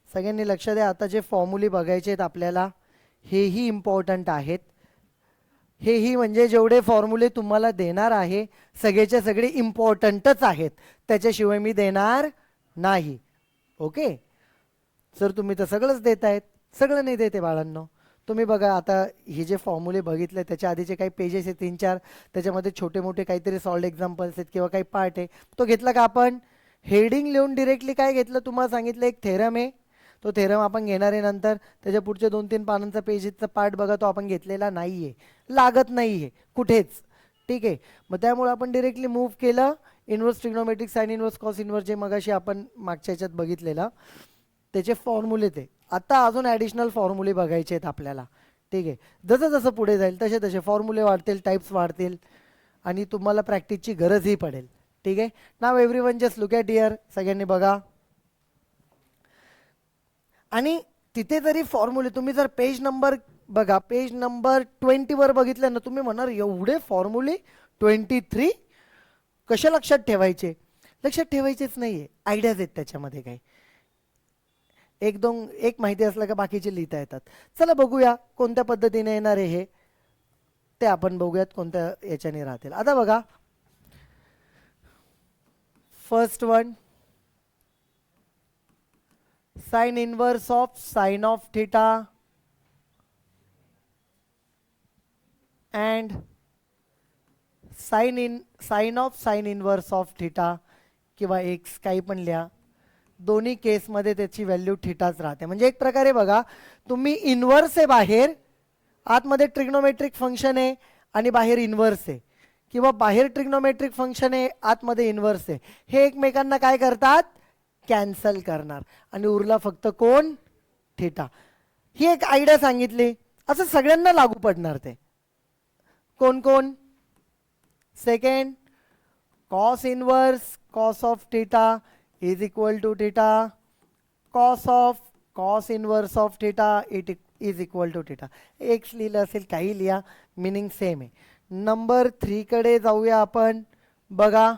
सगळ्यांनी लक्ष द्या. आता जे फॉर्म्युले बघायचे आहेत आपल्याला हेही इम्पॉर्टंट आहेत. हेही म्हणजे जेवढे फॉर्म्युले तुम्हाला देणार आहे सगळेचे सगळे इम्पॉर्टंटच आहेत, त्याच्याशिवाय मी देणार नाही. ओके. सर तुम्ही तर सगळंच देत आहेत. सगळं नाही देते बाळांनो. तुम्ही बघा आता हे जे फॉर्म्युले बघितले त्याच्या आधीचे काही पेजेस आहेत 3-4, त्याच्यामध्ये छोटे मोठे काहीतरी सॉल्ड एक्झाम्पल्स आहेत किंवा काही पार्ट आहे, तो घेतला का आपण? हेडिंग लिहून डिरेक्टली काय घेतलं तुम्हाला सांगितलं, एक थेरम आहे. तो थेरम आपण घेणार आहे नंतर. त्याच्या पुढच्या 2-3 पानांचा पेजेसचा पार्ट बघा, तो आपण घेतलेला नाही आहे, लागत नाही आहे कुठेच. ठीक आहे. मग त्यामुळे आपण डिरेक्टली मूव्ह केलं inverse trigonometric sine inverse cos inverse, जे मगाशी आपण मागच्या ह्याच्यात बघितलेलं त्याचे फॉर्म्युले ते. आता अजून ॲडिशनल फॉर्म्युले बघायचे आहेत आपल्याला. ठीक आहे. जसं जसं पुढे जाईल तसे तसे फॉर्म्युले वाढतील, टाईप्स वाढतील आणि तुम्हाला प्रॅक्टिसची गरजही पडेल. ठीक आहे. Now everyone just look at here. सगळ्यांनी बघा. आणि तिथे जरी फॉर्म्युले तुम्ही जर पेज नंबर बघा, पेज नंबर 20 वर बघितलं ना, तुम्ही म्हणाल एवढे फॉर्म्युले 23 कशा लक्षात ठेवायचे? लक्षात ठेवायचेच नाहीये, आयडियाज आहेत त्याच्यामध्ये. काही एक माहिती असलं का बाकीचे लिहिता येतात. चला बघूया कोणत्या पद्धतीने येणार आहे हे, ते आपण बघूयात कोणत्या याच्याने राहतील. आता बघा first one, sine inverse of sine of theta and sine of sine inverse of theta किंवा एक्स काही पण लिहा. दोन्ही केसमध्ये त्याची व्हॅल्यू थीटाच राहते. म्हणजे एक प्रकारे बघा, तुम्ही इन्व्हर्स आहे बाहेर, आतमध्ये ट्रिग्नोमेट्रिक फंक्शन आहे आणि बाहेर इन्व्हर्स आहे, किंवा बाहेर ट्रिग्नोमेट्रिक फंक्शन आहे आतमध्ये इन्व्हर्स आहे, हे एकमेकांना काय करतात? कॅन्सल करणार. आणि उरला फक्त कोण? थीटा. ही एक आयडिया सांगितली, असं सगळ्यांना लागू पडणार. ते कोण कोण? Second, cos inverse cos of theta is equal to theta, cos of cos inverse of theta it is equal to theta. X लिहिलं असेल काही लिहा, मिनिंग सेम आहे. नंबर 3 कडे जाऊया आपण. बघा,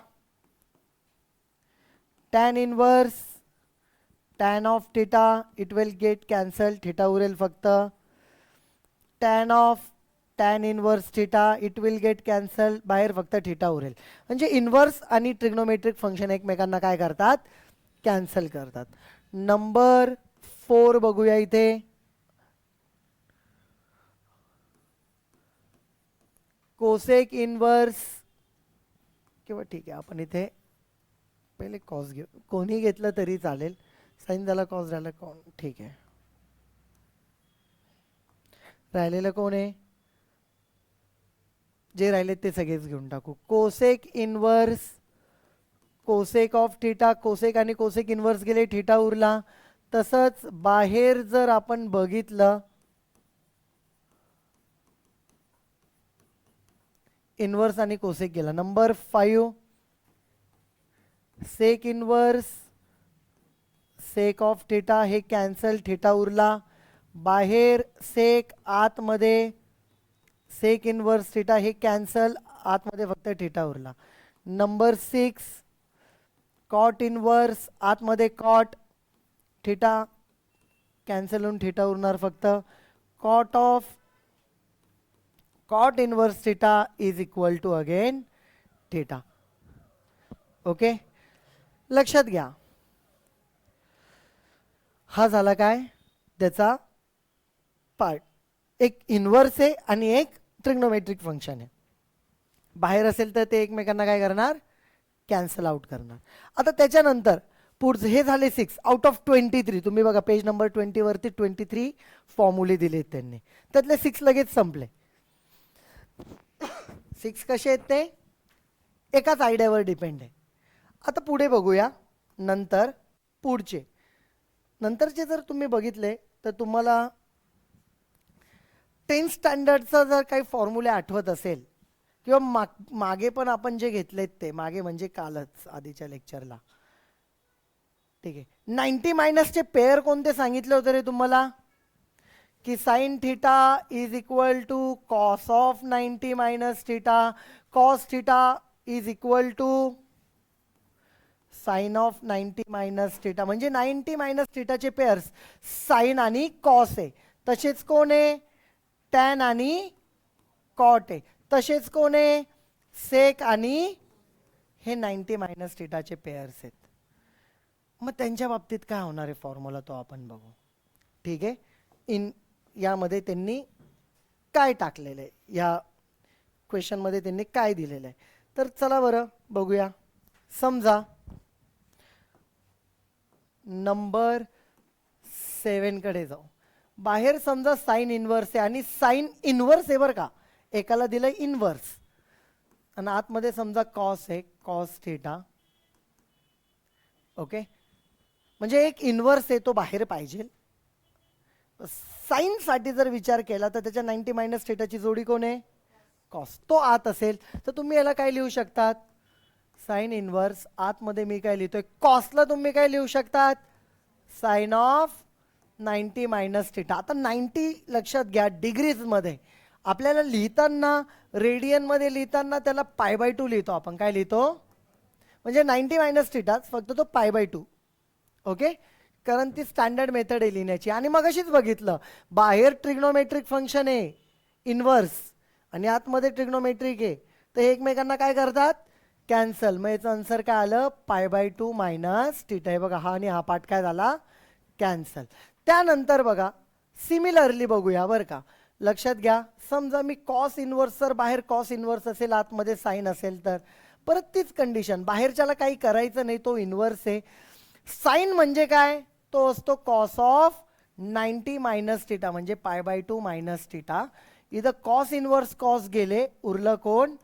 tan inverse tan of theta it will get cancel, theta उरेल फक्त. Tan of tan inverse theta it will get cancel, बाहेर फक्त थीटा उरेल. म्हणजे इन्व्हर्स आणि ट्रिग्नोमेट्रिक फंक्शन एकमेकांना काय करतात? कॅन्सल करतात. नंबर 4 बघूया इथे. कोसेक इन्व्हर्स, किंवा ठीक आहे आपण इथे पहिले कॉस घेऊ, कोणी घेतलं तरी चालेल. साइन झाला, कॉस झाला, कोण ठीक आहे. राहिलेलं कोण आहे? जे राहिले ते सगळेच घेऊन टाकू. Cosec inverse cosec of theta, cosec आणि कोसेक इन्व्हर्स गेले, थीटा उरला. तसंच बाहेर जर आपण बघितलं, इन्व्हर्स आणि कोसेक गेला. Number 5, sec inverse sec of theta हे कॅन्सल, थीटा उरला. बाहेर सेक, आतमध्ये सेक इन्व्हर्स थीटा हे कॅन्सल, आतमध्ये फक्त थीटा उरला. नंबर 6, कॉट इन्व्हर्स, आतमध्ये कॉट, थीटा कॅन्सल होऊन थीटा उरणार फक्त. Cot of cot inverse theta is equal to again theta. Okay, लक्षात घ्या. हा झाला काय? त्याचा पार्ट. एक इन्व्हर्स आहे आणि एक ट्रिग्नोमेट्रिक फंक्शन आहे. बाहेर असेल तर ते एकमेकांना काय करणार? कॅन्सल आउट करणार. आता त्याच्यानंतर पुढचं हे झाले 6 आउट ऑफ 23. तुम्ही बघा पेज नंबर 20 वरती 23 फॉर्म्युले दिलेत त्यांनी, त्यातले 6 लगेच संपले. 6 कसे आहेत? ते एकाच आयडियावर डिपेंड आहे. आता पुढे बघूया. नंतरचे जर तुम्ही बघितले तर तुम्हाला 10th स्टँडर्डचा जर काही फॉर्म्युले आठवत असेल, किंवा मागे पण आपण जे घेतलेत ते, मागे म्हणजे कालच आधीच्या लेक्चरला. ठीक आहे. 90 मायनसचे पेअर कोणते सांगितले होते रे तुम्हाला? की sine theta is equal to cos of 90 minus theta, cos theta is equal to sine of 90 minus theta, म्हणजे 90 मायनस थिटाचे पेअर्स साइन आणि कॉस आहे. तसेच कोण आहे, टॅन आणि कॉट आहे. तसेच कोण आहे, सेक आणि हे 90 मायनस थिटाचे पेअर्स आहेत. मग त्यांच्या बाबतीत काय होणार आहे फॉर्म्युला तो आपण बघू. ठीक आहे, यामध्ये त्यांनी काय टाकलेलं आहे, या क्वेश्चनमध्ये त्यांनी काय दिलेलं आहे. तर चला बरं बघूया. समजा नंबर 7 कडे जाऊ. बाहेर समजा साइन इन्व्हर्स आहे आणि साइन इन्व्हर्स आहे बरं का, एकाला दिलं इन्व्हर्स आणि आतमध्ये समजा कॉस आहे, कॉस थिटा. ओके, म्हणजे एक इन्व्हर्स आहे तो बाहेर पाहिजे. साइन साठी जर विचार केला तर त्याच्या 90 मायनस थिटाची जोडी कोण आहे, कॉस. तो आत असेल तर तुम्ही याला काय लिहू शकतात, साइन इन्व्हर्स. आतमध्ये मी काय लिहितोय, कॉसला तुम्ही काय लिहू शकतात, साइन ऑफ 90 मायनस थिटा. आता 90 लक्षात घ्या डिग्रीज मध्ये. आपल्याला लिहिताना रेडियन मध्ये लिहिताना त्याला π/2 लिहितो आपण. काय लिहितो, म्हणजे 90 मायनस थिटा फक्त तो π/2. ओके, कारण ती स्टँडर्ड मेथड आहे लिहिण्याची. आणि मग अशीच बघितलं, बाहेर ट्रिग्नोमेट्रिक फंक्शन आहे इन्व्हर्स आणि आतमध्ये ट्रिग्नोमेट्रिक आहे, तर हे एकमेकांना काय करतात, कॅन्सल. मग याचं आन्सर काय आलं, π/2 मायनस थिटा. हे बघा, हा आणि हा पार्ट काय झाला, कॅन्सल. त्यानंतर बघा सिमिलरली बघूया बरं का. लक्षात घ्या, समजा मी कॉस इन्व्हर्स, जर बाहेर कॉस इन्व्हर्स असेल आतमध्ये साइन असेल तर परत तीच कंडिशन, बाहेरच्याला काही करायचं नाही, तो इन्व्हर्स आहे. साइन म्हणजे काय, तो असतो कॉस ऑफ 90 मायनस थिटा, म्हणजे π/2 मायनस थिटा. इथं कॉस इन्व्हर्स कॉस गेले, उरलं कोण,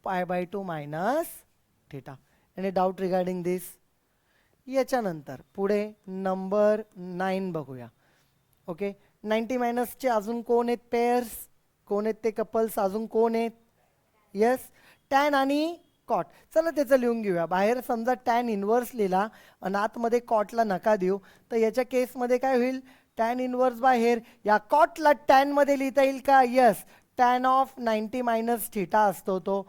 π/2 मायनस थिटा. आणि डाऊट रिगार्डिंग दिस. याच्यानंतर पुढे नंबर 9 बघूया. ओके, 90 मायनसचे अजून कोण आहेत पेअर्स, कोण आहेत ते कपल्स, अजून कोण आहेत, येस, टॅन आणि कॉट. चला त्याचं लिहून घेऊया. बाहेर समजा टॅन इन्व्हर्स लिहिला आणि आतमध्ये कॉटला नका देऊ, तर याच्या केसमध्ये काय होईल, टॅन इन्व्हर्स बाहेर, या कॉटला टॅन मध्ये लिहिता येईल का, yes, tan of 90 minus theta असतो तो.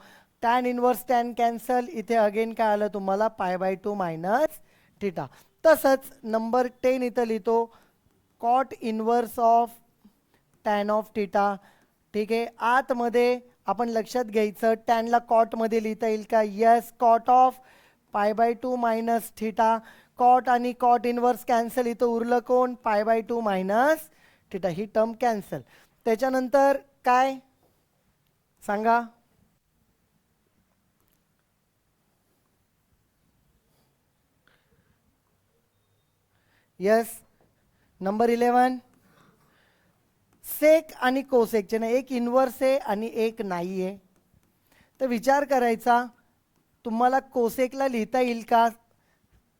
टॅन इन्व्हर्स टॅन कॅन्सल, इथे अगेन काय आलं तुम्हाला, π/2 मायनस थिटा. तसंच नंबर 10 इथं लिहितो, cot inverse of tan of theta. ठीक आहे, आतमध्ये आपण लक्षात घ्यायचं, टॅनला कॉटमध्ये लिहिता येईल का, yes, cot of π/2 minus theta. Cot आणि कॉट इन्व्हर्स कॅन्सल, इथं उरलं कोण, π/2 मायनस थिटा. ही टर्म कॅन्सल. त्याच्यानंतर काय सांगा, यस, नंबर 11 सेक आणि कोसेकचे ना, एक इन्व्हर्स आहे आणि एक नाही आहे. तर विचार करायचा, तुम्हाला कोसेकला लिहिता येईल का,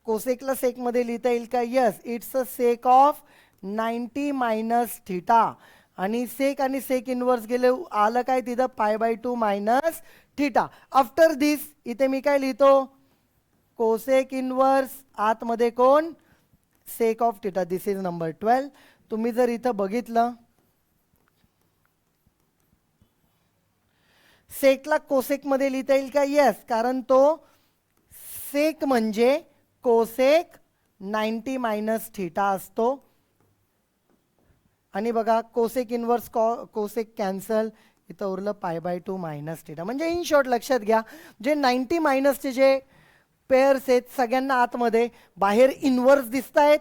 कोसेकला सेकमध्ये लिहिता येईल का, yes, it's a sake of 90 minus theta. आणि सेक इन्व्हर्स गेले, आलं काय तिथं, π/2 मायनस थिटा. आफ्टर दिस इथे मी काय लिहितो, कोसेक इन्व्हर्स, आतमध्ये कोण, sake of theta. This is number 12. तुम्ही जर इथं बघितलं, सेकला कोसेक मध्ये लिहिता येईल का, येस, कारण तो सेक म्हणजे कोसेक 90 मायनस थिटा असतो. आणि बघा कोसेक इन्व्हर्स कोसेक कॅन्सल, इथं उरलं π/2 मायनस थिटा. म्हणजे इन शॉर्ट लक्षात घ्या, जे 90 मायनसचे जे पेअर्स आहेत सगळ्यांना आतमध्ये बाहेर इन्व्हर्स दिसत आहेत.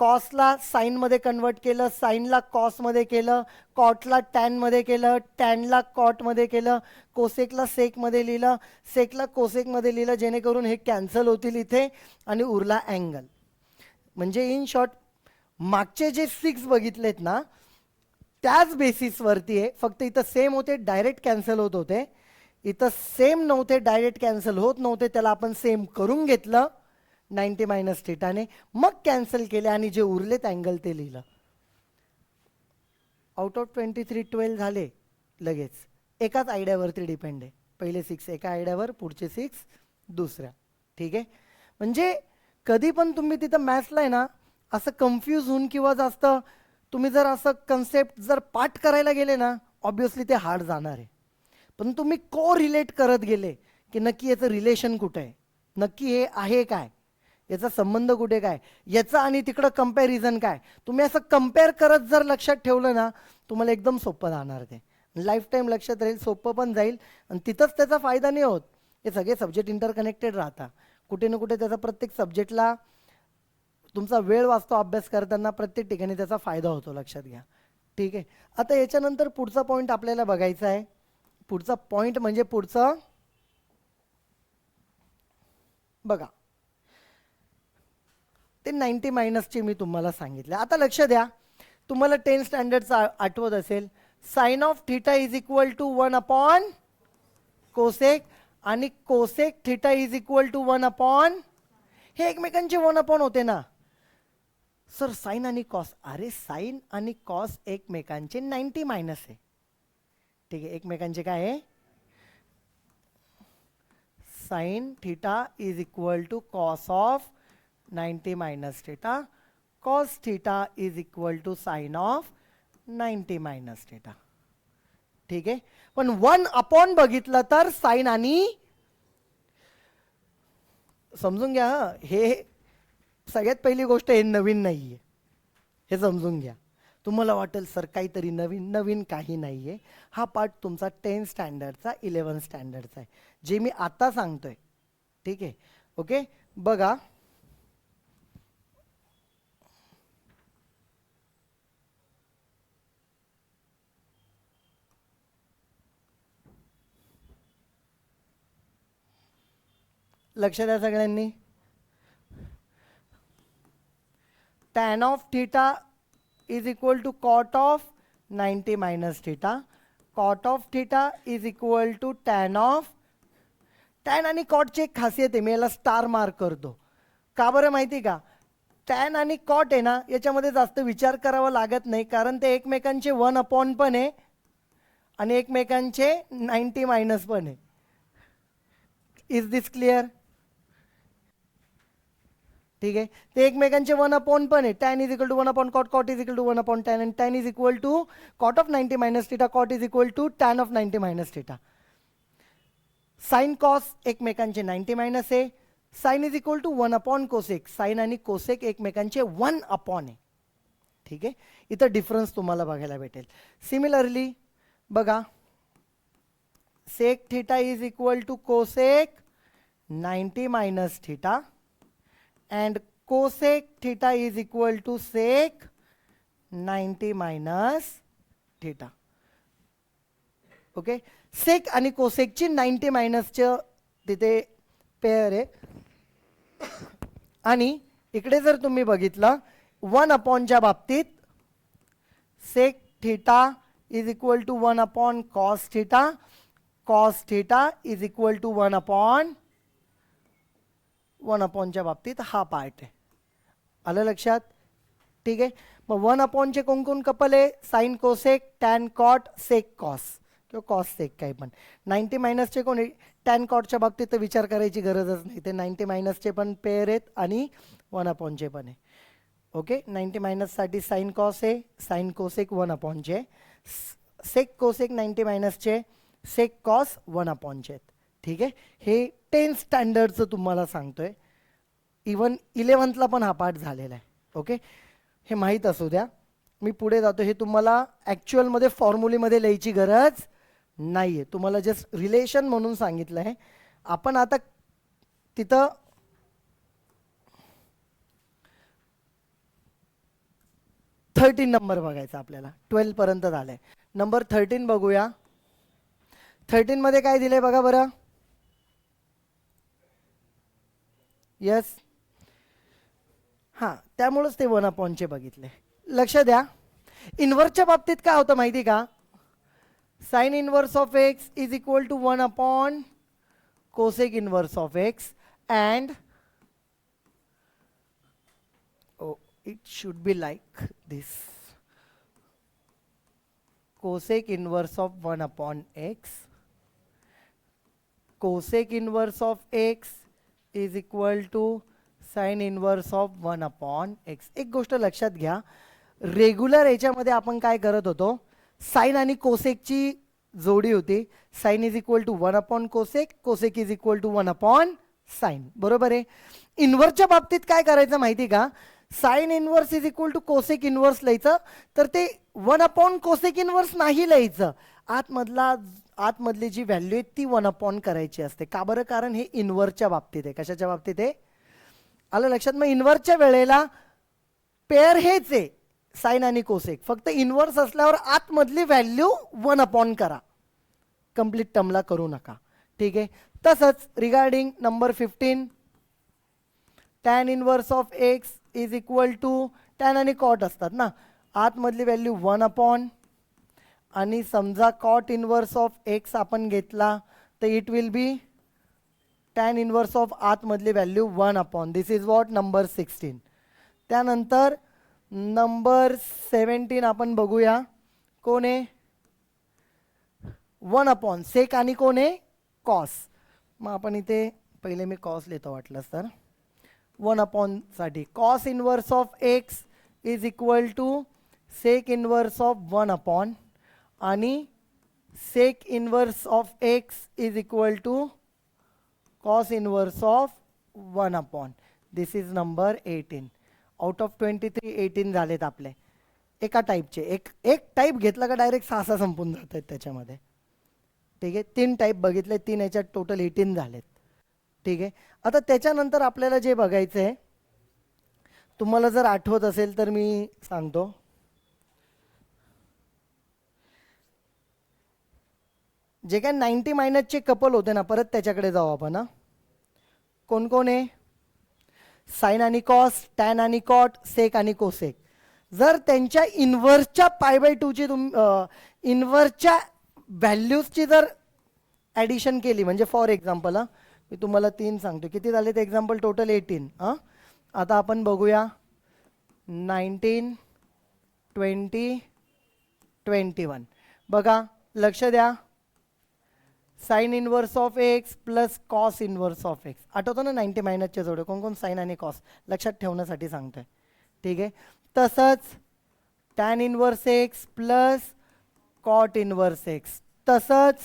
कॉसला साईनमध्ये कन्वर्ट केलं, साईनला कॉसमध्ये केलं, कॉटला टॅनमध्ये केलं, टॅनला कॉटमध्ये केलं, कोसेकला सेकमध्ये लिहिलं, सेकला कोसेकमध्ये लिहिलं, जेणेकरून हे कॅन्सल होतील इथे आणि उरला अँगल. म्हणजे इन शॉर्ट मागचे जे 6 बघितलेत ना त्याच बेसिसवरती आहे, फक्त इथं सेम होते डायरेक्ट कॅन्सल होत होते, इथं सेम नव्हते डायरेक्ट कॅन्सल होत नव्हते, त्याला आपण सेम करून घेतलं 90 मायनस थिटाने, मग कॅन्सल केले आणि जे उरलेत अँगल ते लिहिलं. आउट ऑफ 23 12 झाले लगेच. एकाच आयडियावरती डिपेंड आहे, पहिले 6 एका आयडियावर, पुढचे 6 दुसऱ्या. ठीक आहे, म्हणजे कधी पण तुम्ही तिथं मॅथ्सला आहे ना असं कन्फ्यूज होऊन किंवा जास्त तुम्ही जर असं कन्सेप्ट जर पाठ करायला गेले ना, ऑब्विसली ते हार्ड जाणार आहे. पण तुम्ही को रिलेट करत गेले की नक्की याचं रिलेशन कुठं आहे, नक्की हे आहे काय, याचा संबंध कुठे काय, याचा आणि तिकडं कंपॅरिझन काय, तुम्ही असं कम्पेअर करत जर लक्षात ठेवलं ना, तुम्हाला एकदम सोपं राहणार ते, लाईफ टाईम लक्षात राहील, सोपं पण जाईल आणि तिथंच त्याचा फायदा नाही होत. हे सगळे सब्जेक्ट इंटरकनेक्टेड राहतात, कुठे ना कुठे त्याचा प्रत्येक सब्जेक्टला तुमचा वेळ वाचतो अभ्यास करताना, प्रत्येक ठिकाणी त्याचा फायदा होतो, लक्षात घ्या. ठीक आहे. आता याच्यानंतर पुढचा पॉईंट आपल्याला बघायचा आहे. पुढचा पॉईंट म्हणजे पुढचं बघा, ते 90 मायनसचे मी तुम्हाला सांगितले. आता लक्ष द्या, तुम्हाला 10 स्टँडर्डचं आठवत असेल, sine of theta is equal to 1 upon cosec आणि cosec theta is equal to 1 upon, हे एकमेकांचे 1 अपॉन होते ना सर. साइन आणि कॉस, अरे साइन आणि कॉस एकमेकांचे 90 मायनस आहे. ठीक आहे, एकमेकांचे काय आहे, sine theta is equal to cos of 90 minus theta, cos theta is equal to sine of 90 minus theta. ठीक आहे, पण 1 अपॉन बघितलं तर साइन आणि, समजून घ्या हे सगळ्यात पहिली गोष्ट, हे नवीन नाहीये, हे समजून घ्या. तुम्हाला वाटेल सर काहीतरी नवीन, नवीन काही नाहीये. हा पार्ट तुमचा 10 स्टँडर्डचा 11 स्टँडर्डचा आहे, जे मी आता सांगतोय. ठीक आहे, ओके. बघा, लक्ष द्या सगळ्यांनी, tan of theta is equal to cot of 90 minus theta, cot of theta is equal to tan of, tan आणि कॉटची एक खासियत आहे, मी याला स्टार मार्क करतो. का बरं माहिती का, टॅन आणि कॉट आहे ना, याच्यामध्ये जास्त विचार करावा लागत नाही, कारण ते एकमेकांचे 1 अपॉन पण आहे आणि एकमेकांचे 90 मायनस पण आहे. Is this clear? ठीक आहे, ते एकमेकांचे 1 अपॉन पण आहे. Tan is equal to 1 upon cot, cot is equal to 1 upon tan, आणि tan is equal to cot of 90 minus theta, cot is equal to tan of 90 minus theta. Sine cos एकमेकांचे 90 minus आहे. Sine is equal to 1 upon cosec, sine आणि cosec एकमेकांचे 1 upon आहे. ठीक आहे, इथं difference तुम्हाला बघायला भेटेल. सिमिलरली बघा, sec theta is equal to cosec 90 minus theta and cosec theta is equal to sec 90 minus theta. Okay, सेक आणि कोसेकची 90 मायनसचं तिथे पेअर आहे. आणि इकडे जर तुम्ही बघितलं 1 अपॉनच्या बाबतीत sec theta is equal to 1 upon cos theta, cos theta is equal to 1 upon 1 अपॉनच्या बाबतीत हा पार्ट आहे. आलं लक्षात? ठीक आहे, मग 1 अपॉनचे कोण कोण कपल आहे, साइन कोसेक, टॅन कॉट, सेक कॉस किंवा कॉस सेक काही पण. 90 मायनसचे कोण आहे, टॅन कॉटच्या बाबतीत तर विचार करायची गरजच नाही, ते 90 मायनसचे पण पेअर आहेत आणि 1 अपॉनचे पण आहे. ओके, 90 मायनससाठी साइन कॉस आहे, साइन कोसेक 1 अपॉनचे, सेक कोसेक 90 मायनसचे, सेक कॉस 1 अपॉनचे आहेत. ठीक आहे, हे 10 स्टँडर्डचं तुम्हाला सांगतोय. इवन 11thला पण हा पार्ट झालेला आहे. ओके, हे माहीत असू द्या. मी पुढे जातो, हे तुम्हाला ॲक्च्युअलमध्ये फॉर्म्युलीमध्ये लिहायची गरज नाही आहे, तुम्हाला जस्ट रिलेशन म्हणून सांगितलं आहे. आपण आता तिथं 13 नंबर बघायचा आपल्याला, 12 पर्यंत झालंय. नंबर 13 बघूया. 13 मध्ये काय दिलंय बघा बरं. यस, हां, त्यामुळेच ते 1 अपॉनचे बघितले. लक्ष द्या, इन्व्हर्सच्या बाबतीत काय होतं माहिती का, sine inverse of x is equal to 1 upon cosec inverse of x and it should be like this, cosec inverse of 1 upon x, cosec inverse of x is equal to sin inverse of 1 upon x. एक गोष्ट लक्षात घ्या, regular याच्यामध्ये आपण काय करत होतो, sign आणि कोसेकची जोडी होती. Sine is equal to 1 upon cosec, cosec is equal to 1 upon sine, बरोबर आहे. इन्व्हर्सच्या बाबतीत काय करायचं माहिती का, sine inverse is equal to cosec inverse लिहायचं, तर ते 1 कोसेक इन्व्हर्स नाही लिहायचं. आतमधली जी व्हॅल्यू आहे ती 1 करायची असते. का बरं? कारण हे इन्व्हर्सच्या बाबतीत आहे. कशाच्या बाबतीत आहे? आलं लक्षात? मग इन्व्हर्सच्या वेळेला पेअर हेच आहे, साइन आणि कोसेक. फक्त इन्व्हर्स असल्यावर आतमधली व्हॅल्यू 1 करा, कंप्लीट टर्मला करू नका. ठीक आहे. तसंच regarding number 15, tan inverse of x is equal to, tan आणि कॉट असतात ना, आतमधली व्हॅल्यू 1 आणि समजा कॉट इन्व्हर्स ऑफ एक्स आपण घेतला तर it will be tan inverse of आतमधली value 1. This is what number 16. त्यानंतर नंबर 17 आपण बघूया, कोण आहे? 1 सेक आणि कोण आहे? कॉस. मग आपण इथे पहिले मी कॉस लिहितो वाटलंच तर. 1 साठी cos inverse of x is equal to sec inverse of 1 आणि sec inverse of x is equal to cos inverse of 1. This is number 18. Out of 23 18 झालेत आपले एका टाईपचे. एक टाईप घेतला का डायरेक्ट 6 संपून जात आहेत त्याच्यामध्ये. ठीक आहे. 3 टाईप बघितले, 3 याच्यात टोटल 18 झालेत. ठीक आहे. आता त्याच्यानंतर आपल्याला जे बघायचं आहे, तुम्हाला जर आठवत असेल तर मी सांगतो. जे काय 90 मायनसचे कपल होते ना, परत त्याच्याकडे जाऊ आपण. कोण कोण आहे? साइन आणि कॉस, टॅन आणि कॉट, सेक आणि कोसेक. जर त्यांच्या इन्व्हर्सच्या π/2 ची इन्व्हर्सच्या व्हॅल्यूजची जर ॲडिशन केली, म्हणजे फॉर एक्झाम्पल मी तुम्हाला 3 सांगतो, किती झाले ते एक्झाम्पल टोटल 18. आता आपण बघूया 19 20 21. बघा लक्ष द्या, sine inverse of x plus cos inverse of x. आठवतो ना 90 मायनसचे जोडे कोण कोण? साइन आणि कॉस. लक्षात ठेवण्यासाठी सांगतोय. ठीक आहे. तसंच tan inverse x plus cot inverse x. तसंच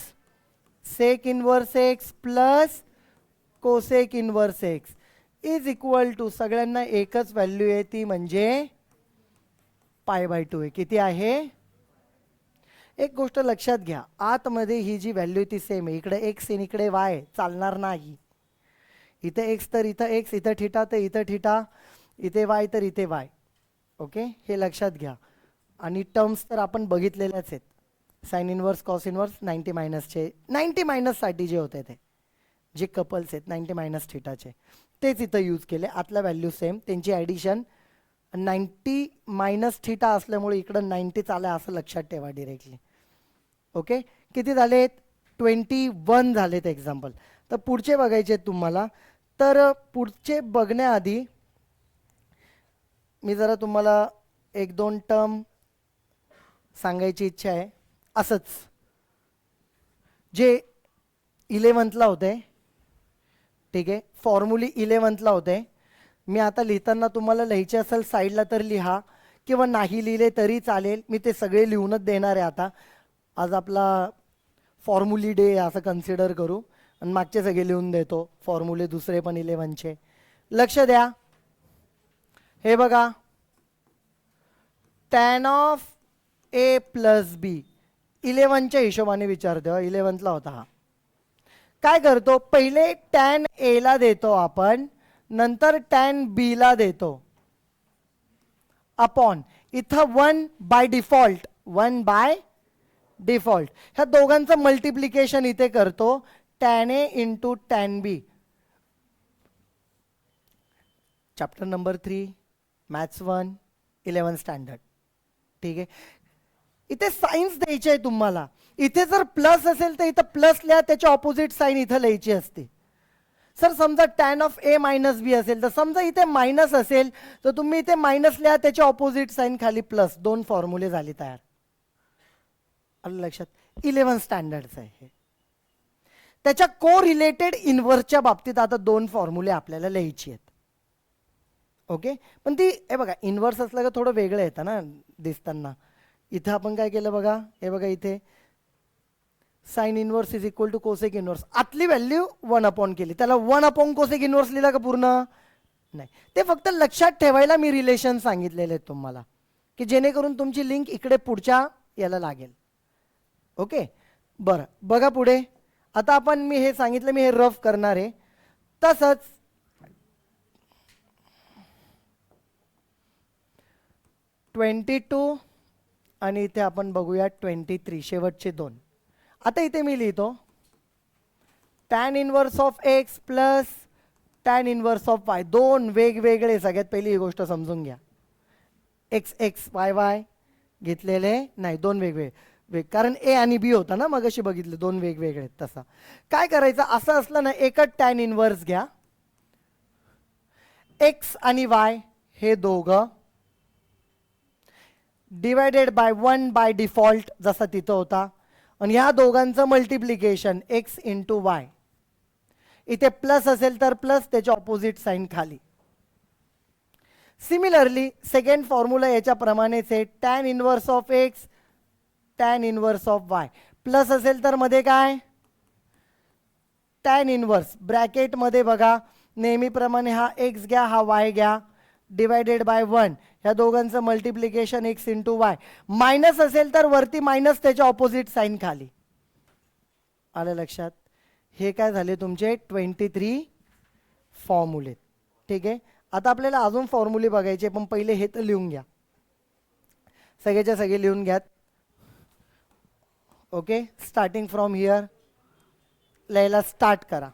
sec inverse x plus cosec inverse x is equal to, सगळ्यांना एकच व्हॅल्यू आहे, ती म्हणजे π/2 आहे. किती आहे? एक गोष्ट लक्षात घ्या, आतमध्ये ही जी व्हॅल्यू ती सेम आहे. इकडे एक्स आणि इकडे वाय चालणार नाही. इथे एक्स तर इथं एक्स, इथं थिटा तर इथं थिटा, इथे वाय तर इथे वाय. ओके, हे लक्षात घ्या. आणि टर्म्स तर आपण बघितलेल्याच आहेत, साइन इन्व्हर्स कॉस इन्व्हर्स 90 मायनसचे. 90 मायनससाठी जे होते ते जे कपल्स आहेत 90 मायनस थिटाचे, तेच इथं यूज केले. आतल्या व्हॅल्यू सेम, त्यांची ॲडिशन 90 मायनस थिटा असल्यामुळे इकडं 90 चालू आहे असं लक्षात ठेवा डिरेक्टली. ओके, किती झालेत? 21 झालेत एक्झाम्पल. तर पुढचे बघायचे आहेत तुम्हाला. तर पुढचे बघण्याआधी मी जरा तुम्हाला 1-2 टर्म सांगायची इच्छा आहे. असंच जे 11th ला होते, ठीक आहे, फॉर्म्युली 11th ला होते. मी आता लिहिताना तुम्हाला लिहायचे असेल साईडला तर लिहा, किंवा नाही लिहिले तरी चालेल. मी ते सगळे लिहूनच देणार आहे. आता आज आपला फॉर्म्युली डे असं कन्सिडर करू आणि मागचे सगळे लिहून देतो फॉर्म्युले, दुसरे पण 11चे. लक्ष द्या, हे बघा, टॅन ऑफ ए प्लस बी 11च्या हिशोबाने विचारतो. 11th ला होता हा. काय करतो? पहिले टॅन ए ला देतो आपण, नंतर टॅन बी ला देतो अपॉन, इथं 1 बाय डिफॉल्ट, 1 बाय डिफॉल्ट. ह्या दोघांचं मल्टिप्लिकेशन इथे करतो, tan A into tan B. Chapter number 3 maths 1 11th standard. ठीक आहे. इथे सायन्स द्यायचे आहे तुम्हाला. इथे जर प्लस असेल तर इथं प्लस लिहा, त्याची ऑपोजिट साईन इथं लिहायची असते. सर समजा टॅन ऑफ ए मायनस बी असेल, तर समजा इथे मायनस असेल तर तुम्ही इथे मायनस लिहा, त्याची ऑपोजिट साईन खाली प्लस. 2 फॉर्म्युले झाले तयार. आलं लक्षात? 11th स्टँडर्डचं आहे हे. त्याच्या को रिलेटेड इन्व्हर्सच्या बाबतीत आता 2 फॉर्म्युले आपल्याला लिहायची आहेत. ओके, पण ती हे बघा, इन्व्हर्स असलं का थोडं वेगळं येतं ना दिसताना. इथं आपण काय केलं बघा, हे बघा इथे sine inverse is equal to cosec inverse. आतली व्हॅल्यू 1 केली, त्याला 1 कोसेक इनवर्स लिहिला का पूर्ण? नाही. ते फक्त लक्षात ठेवायला मी रिलेशन सांगितलेले आहेत तुम्हाला, की जेणेकरून तुमची लिंक इकडे पुढच्या याला लागेल. ओके, बरं बघा पुढे. आता आपण मी हे सांगितलं, मी हे रफ करणार आहे. तसंच 22 आणि इथे आपण बघूया 23, शेवटचे 2. आता इथे मी लिहितो tan inverse of x plus tan inverse of Y. 2 वेगवेगळे. सगळ्यात पहिली ही गोष्ट समजून घ्या, एक्स एक्स वाय वाय घेतलेले नाही, 2 वेगवेगळे. कारण ए आणि बी होता ना, मग अशी बघितले 2 वेगवेगळे. तसा काय करायचं, असं असलं ना, एकच tan इनवर्स घ्या. एक्स आणि वाय हे दोघं डिवायडेड बाय 1 बाय डिफॉल्ट, जसा तिथं होता. आणि ह्या दोघांचं मल्टिप्लिकेशन एक्स इंटू वाय. इथे प्लस असेल तर प्लस, त्याच्या ऑपोजिट साइन खाली. सिमिलरली सेकंड फॉर्म्युला याच्याप्रमाणेच आहे, tan inverse of x tan inverse of Y. Plus असेल तर मध्ये काय, tan इनवर्स ब्रॅकेटमध्ये बघा नेहमीप्रमाणे हा एक्स घ्या, हा वाय घ्या, डिवायडेड बाय 1. ह्या दोघांचं multiplication x into Y. Minus असेल तर वरती मायनस, त्याच्या ऑपोजिट साइन खाली. आलं लक्षात? हे काय झाले तुमचे 23 फॉर्म्युले. ठीक आहे. आता आपल्याला अजून फॉर्म्युले बघायचे, पण पहिले हे तर लिहून घ्या, सगळेच्या सगळे लिहून घ्या. ओके, स्टार्टिंग फ्रॉम हिअर लिहायला स्टार्ट करा.